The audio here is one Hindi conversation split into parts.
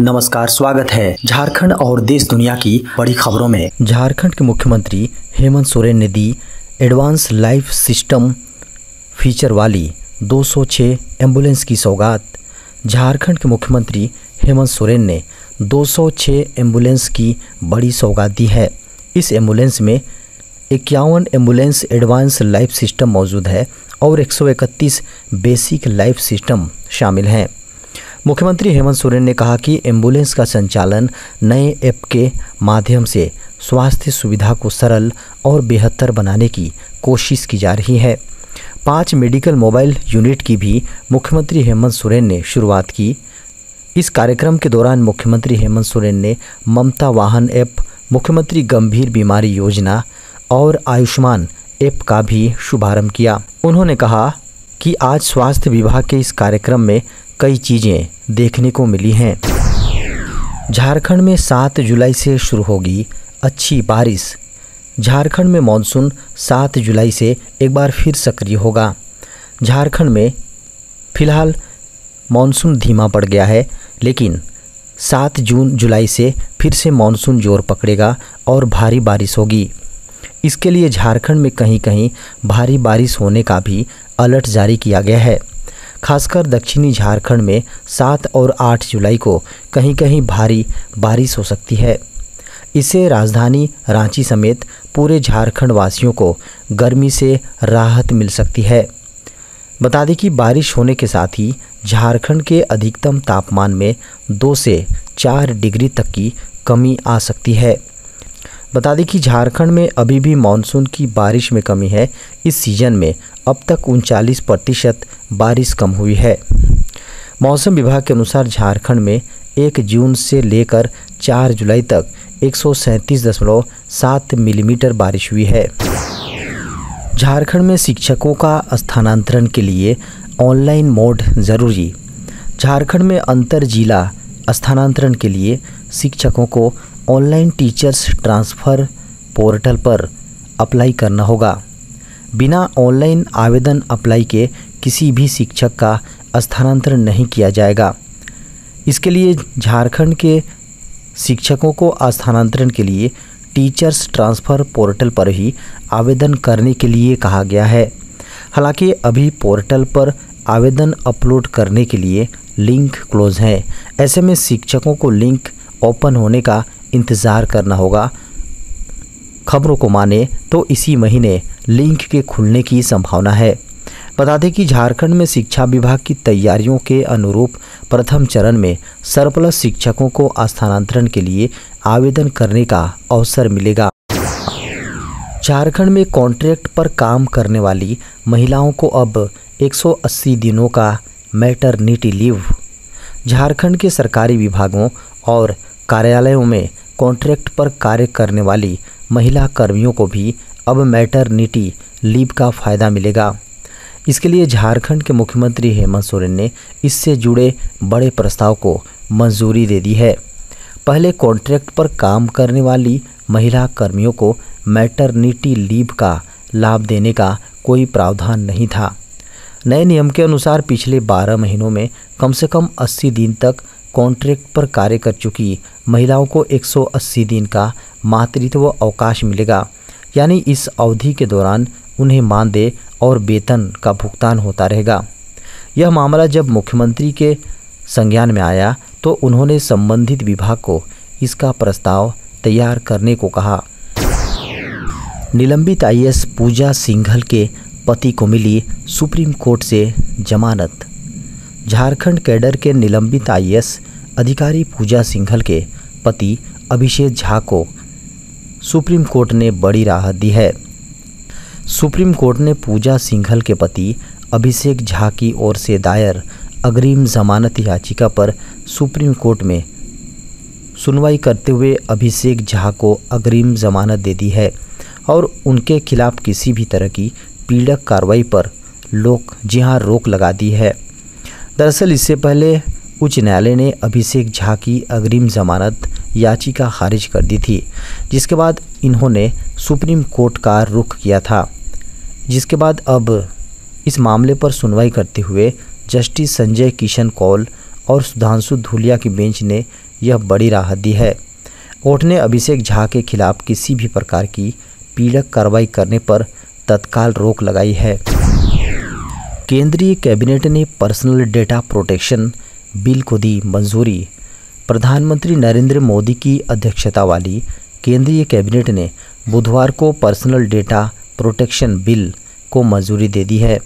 नमस्कार, स्वागत है झारखंड और देश दुनिया की बड़ी खबरों में। झारखंड के मुख्यमंत्री हेमंत सोरेन ने दी एडवांस लाइफ सिस्टम फीचर वाली 206 एम्बुलेंस की सौगात। झारखंड के मुख्यमंत्री हेमंत सोरेन ने 206 एम्बुलेंस की बड़ी सौगात दी है। इस एम्बुलेंस में 51 एम्बुलेंस एडवांस लाइफ सिस्टम मौजूद है और 131 बेसिक लाइफ सिस्टम शामिल हैं। मुख्यमंत्री हेमंत सोरेन ने कहा कि एम्बुलेंस का संचालन नए ऐप के माध्यम से स्वास्थ्य सुविधा को सरल और बेहतर बनाने की कोशिश की जा रही है। 5 मेडिकल मोबाइल यूनिट की भी मुख्यमंत्री हेमंत सोरेन ने शुरुआत की। इस कार्यक्रम के दौरान मुख्यमंत्री हेमंत सोरेन ने ममता वाहन ऐप, मुख्यमंत्री गंभीर बीमारी योजना और आयुष्मान ऐप का भी शुभारंभ किया। उन्होंने कहा कि आज स्वास्थ्य विभाग के इस कार्यक्रम में कई चीज़ें देखने को मिली हैं। झारखंड में 7 जुलाई से शुरू होगी अच्छी बारिश। झारखंड में मानसून 7 जुलाई से एक बार फिर सक्रिय होगा। झारखंड में फिलहाल मानसून धीमा पड़ गया है, लेकिन 7 जुलाई से फिर से मानसून जोर पकड़ेगा और भारी बारिश होगी। इसके लिए झारखंड में कहीं कहीं भारी बारिश होने का भी अलर्ट जारी किया गया है। खासकर दक्षिणी झारखंड में 7 और 8 जुलाई को कहीं कहीं भारी बारिश हो सकती है। इससे राजधानी रांची समेत पूरे झारखंड वासियों को गर्मी से राहत मिल सकती है। बता दें कि बारिश होने के साथ ही झारखंड के अधिकतम तापमान में 2 से 4 डिग्री तक की कमी आ सकती है। बता दें कि झारखंड में अभी भी मानसून की बारिश में कमी है। इस सीजन में अब तक 39% बारिश कम हुई है। मौसम विभाग के अनुसार झारखंड में 1 जून से लेकर 4 जुलाई तक 137.7 मिलीमीटर बारिश हुई है। झारखंड में शिक्षकों का स्थानांतरण के लिए ऑनलाइन मोड जरूरी। झारखंड में अंतर जिला स्थानांतरण के लिए शिक्षकों को ऑनलाइन टीचर्स ट्रांसफ़र पोर्टल पर अप्लाई करना होगा। बिना ऑनलाइन आवेदन अप्लाई के किसी भी शिक्षक का स्थानांतरण नहीं किया जाएगा। इसके लिए झारखंड के शिक्षकों को स्थानांतरण के लिए टीचर्स ट्रांसफ़र पोर्टल पर ही आवेदन करने के लिए कहा गया है। हालांकि अभी पोर्टल पर आवेदन अपलोड करने के लिए लिंक क्लोज है। ऐसे में शिक्षकों को लिंक ओपन होने का इंतज़ार करना होगा। खबरों को माने तो इसी महीने लिंक के खुलने की संभावना है। बता दें कि झारखंड में शिक्षा विभाग की तैयारियों के अनुरूप प्रथम चरण में सरप्लस शिक्षकों को स्थानांतरण के लिए आवेदन करने का अवसर मिलेगा। झारखंड में कॉन्ट्रैक्ट पर काम करने वाली महिलाओं को अब 180 दिनों का मैटरनिटी लीव। झारखंड के सरकारी विभागों और कार्यालयों में कॉन्ट्रैक्ट पर कार्य करने वाली महिला कर्मियों को भी अब मैटरनिटी लीव का फ़ायदा मिलेगा। इसके लिए झारखंड के मुख्यमंत्री हेमंत सोरेन ने इससे जुड़े बड़े प्रस्ताव को मंजूरी दे दी है। पहले कॉन्ट्रैक्ट पर काम करने वाली महिला कर्मियों को मैटरनिटी लीव का लाभ देने का कोई प्रावधान नहीं था। नए नियम के अनुसार पिछले 12 महीनों में कम से कम 80 दिन तक कॉन्ट्रैक्ट पर कार्य कर चुकी महिलाओं को 180 दिन का मातृत्व अवकाश मिलेगा। यानी इस अवधि के दौरान उन्हें मानदेय और वेतन का भुगतान होता रहेगा। यह मामला जब मुख्यमंत्री के संज्ञान में आया तो उन्होंने संबंधित विभाग को इसका प्रस्ताव तैयार करने को कहा। निलंबित आईएएस पूजा सिंघल के पति को मिली सुप्रीम कोर्ट से जमानत। झारखंड कैडर के निलंबित आईएएस अधिकारी पूजा सिंघल के पति अभिषेक झा को सुप्रीम कोर्ट ने बड़ी राहत दी है। सुप्रीम कोर्ट ने पूजा सिंघल के पति अभिषेक झा की ओर से दायर अग्रिम जमानत याचिका पर सुप्रीम कोर्ट में सुनवाई करते हुए अभिषेक झा को अग्रिम जमानत दे दी है और उनके खिलाफ किसी भी तरह की पीड़क कार्रवाई पर रोक लगा दी है। दरअसल इससे पहले उच्च न्यायालय ने अभिषेक झा की अग्रिम जमानत याचिका खारिज कर दी थी, जिसके बाद इन्होंने सुप्रीम कोर्ट का रुख किया था। जिसके बाद अब इस मामले पर सुनवाई करते हुए जस्टिस संजय किशन कौल और सुधांशु धूलिया की बेंच ने यह बड़ी राहत दी है। कोर्ट ने अभिषेक झा के खिलाफ किसी भी प्रकार की पीड़क कार्रवाई करने पर तत्काल रोक लगाई है। केंद्रीय कैबिनेट ने पर्सनल डेटा प्रोटेक्शन बिल को दी मंजूरी। प्रधानमंत्री नरेंद्र मोदी की अध्यक्षता वाली केंद्रीय कैबिनेट ने बुधवार को पर्सनल डेटा प्रोटेक्शन बिल को मंजूरी दे दी है।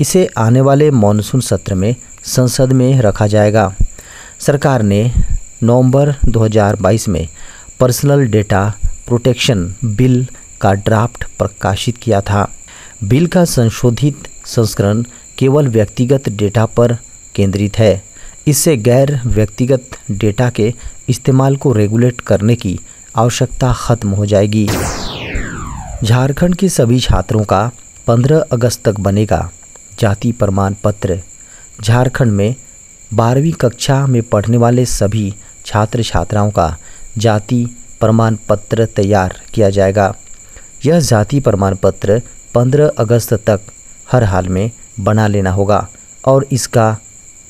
इसे आने वाले मॉनसून सत्र में संसद में रखा जाएगा। सरकार ने नवंबर 2022 में पर्सनल डेटा प्रोटेक्शन बिल का ड्राफ्ट प्रकाशित किया था। बिल का संशोधित संस्करण केवल व्यक्तिगत डेटा पर केंद्रित है। इससे गैर व्यक्तिगत डेटा के इस्तेमाल को रेगुलेट करने की आवश्यकता खत्म हो जाएगी। झारखंड के सभी छात्रों का 15 अगस्त तक बनेगा जाति प्रमाण पत्र। झारखंड में 12वीं कक्षा में पढ़ने वाले सभी छात्र छात्राओं का जाति प्रमाण पत्र तैयार किया जाएगा। यह जाति प्रमाण पत्र 15 अगस्त तक हर हाल में बना लेना होगा और इसका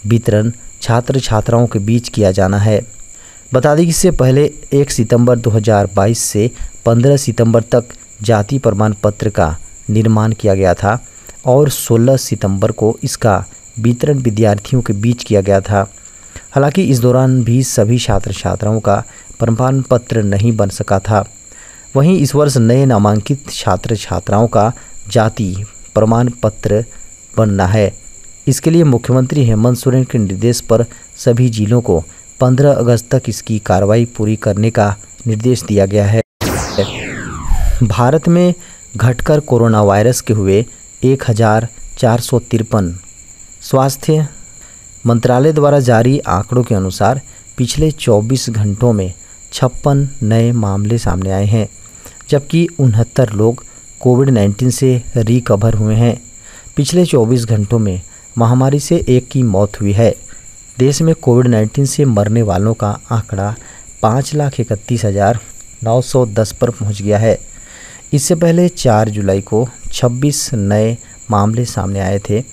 वितरण छात्र छात्राओं के बीच किया जाना है। बता दें कि इससे पहले 1 सितंबर 2022 से 15 सितंबर तक जाति प्रमाण पत्र का निर्माण किया गया था और 16 सितंबर को इसका वितरण विद्यार्थियों के बीच किया गया था। हालांकि इस दौरान भी सभी छात्र छात्राओं का प्रमाण पत्र नहीं बन सका था। वहीं इस वर्ष नए नामांकित छात्र छात्राओं का जाति प्रमाण पत्र बनना है। इसके लिए मुख्यमंत्री हेमंत सोरेन के निर्देश पर सभी जिलों को 15 अगस्त तक इसकी कार्रवाई पूरी करने का निर्देश दिया गया है। भारत में घटकर कोरोना वायरस के हुए 1453। स्वास्थ्य मंत्रालय द्वारा जारी आंकड़ों के अनुसार पिछले 24 घंटों में 56 नए मामले सामने आए हैं, जबकि 69 लोग कोविड-19 से रिकवर हुए हैं। पिछले 24 घंटों में महामारी से एक की मौत हुई है। देश में कोविड-19 से मरने वालों का आंकड़ा 5,31,910 पर पहुंच गया है। इससे पहले 4 जुलाई को 26 नए मामले सामने आए थे,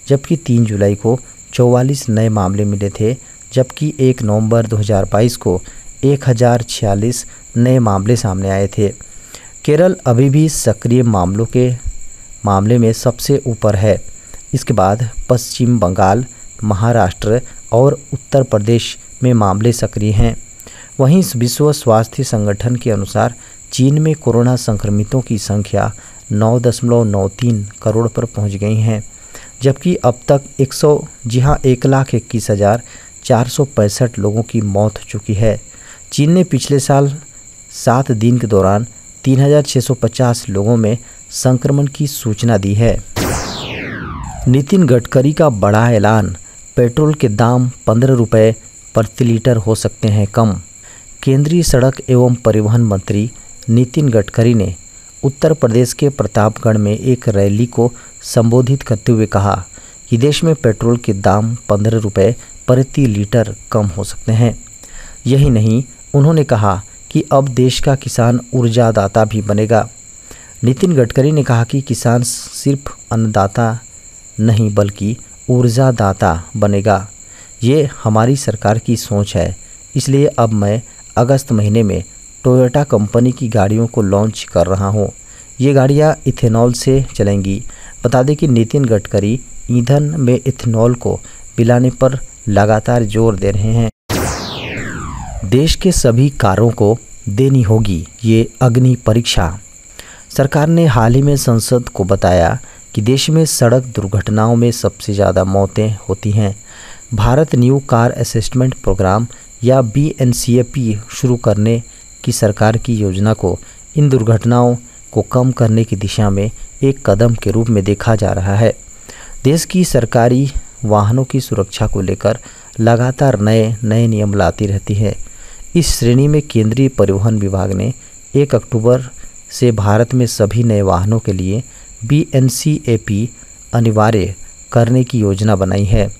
जबकि 3 जुलाई को 44 नए मामले मिले थे, जबकि 1 नवंबर 2022 को 1046 नए मामले सामने आए थे। केरल अभी भी सक्रिय मामलों के मामले में सबसे ऊपर है। इसके बाद पश्चिम बंगाल, महाराष्ट्र और उत्तर प्रदेश में मामले सक्रिय हैं। वहीं विश्व स्वास्थ्य संगठन के अनुसार चीन में कोरोना संक्रमितों की संख्या 9.93 करोड़ पर पहुंच गई हैं, जबकि अब तक 1,21,465 लोगों की मौत हो चुकी है। चीन ने पिछले साल 7 दिन के दौरान 3,650 लोगों में संक्रमण की सूचना दी है। नितिन गडकरी का बड़ा ऐलान, पेट्रोल के दाम 15 रुपये प्रति लीटर हो सकते हैं कम। केंद्रीय सड़क एवं परिवहन मंत्री नितिन गडकरी ने उत्तर प्रदेश के प्रतापगढ़ में एक रैली को संबोधित करते हुए कहा कि देश में पेट्रोल के दाम 15 रुपये प्रति लीटर कम हो सकते हैं। यही नहीं, उन्होंने कहा कि अब देश का किसान ऊर्जादाता भी बनेगा। नितिन गडकरी ने कहा कि किसान सिर्फ अन्नदाता नहीं बल्कि ऊर्जादाता बनेगा। ये हमारी सरकार की सोच है। इसलिए अब मैं अगस्त महीने में टोयोटा कंपनी की गाड़ियों को लॉन्च कर रहा हूँ। ये गाड़ियाँ इथेनॉल से चलेंगी। बता दें कि नितिन गडकरी ईंधन में इथेनॉल को मिलाने पर लगातार जोर दे रहे हैं। देश के सभी कारों को देनी होगी ये अग्नि परीक्षा। सरकार ने हाल ही में संसद को बताया कि देश में सड़क दुर्घटनाओं में सबसे ज़्यादा मौतें होती हैं। Bharat new car assessment program या BNCAP शुरू करने की सरकार की योजना को इन दुर्घटनाओं को कम करने की दिशा में एक कदम के रूप में देखा जा रहा है। देश की सरकारी वाहनों की सुरक्षा को लेकर लगातार नए नियम लाती रहती है। इस श्रेणी में केंद्रीय परिवहन विभाग ने 1 अक्टूबर से भारत में सभी नए वाहनों के लिए BNCAP अनिवार्य करने की योजना बनाई है,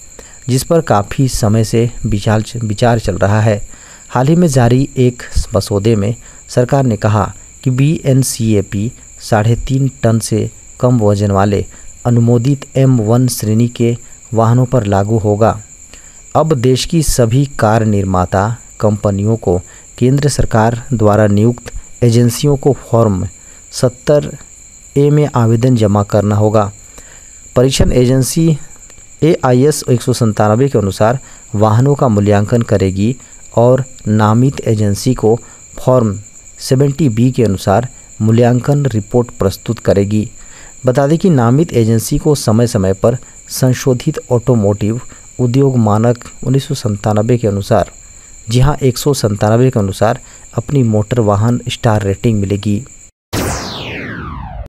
जिस पर काफ़ी समय से विचार चल रहा है। हाल ही में जारी एक मसौदे में सरकार ने कहा कि BNCAP 3.5 टन से कम वजन वाले अनुमोदित M1 श्रेणी के वाहनों पर लागू होगा। अब देश की सभी कार निर्माता कंपनियों को केंद्र सरकार द्वारा नियुक्त एजेंसियों को फॉर्म 70A में आवेदन जमा करना होगा। परीक्षण एजेंसी AIS 197 के अनुसार वाहनों का मूल्यांकन करेगी और नामित एजेंसी को फॉर्म 70B के अनुसार मूल्यांकन रिपोर्ट प्रस्तुत करेगी। बता दें कि नामित एजेंसी को समय समय पर संशोधित ऑटोमोटिव उद्योग मानक 1997 के अनुसार 197 के अनुसार अपनी मोटर वाहन स्टार रेटिंग मिलेगी।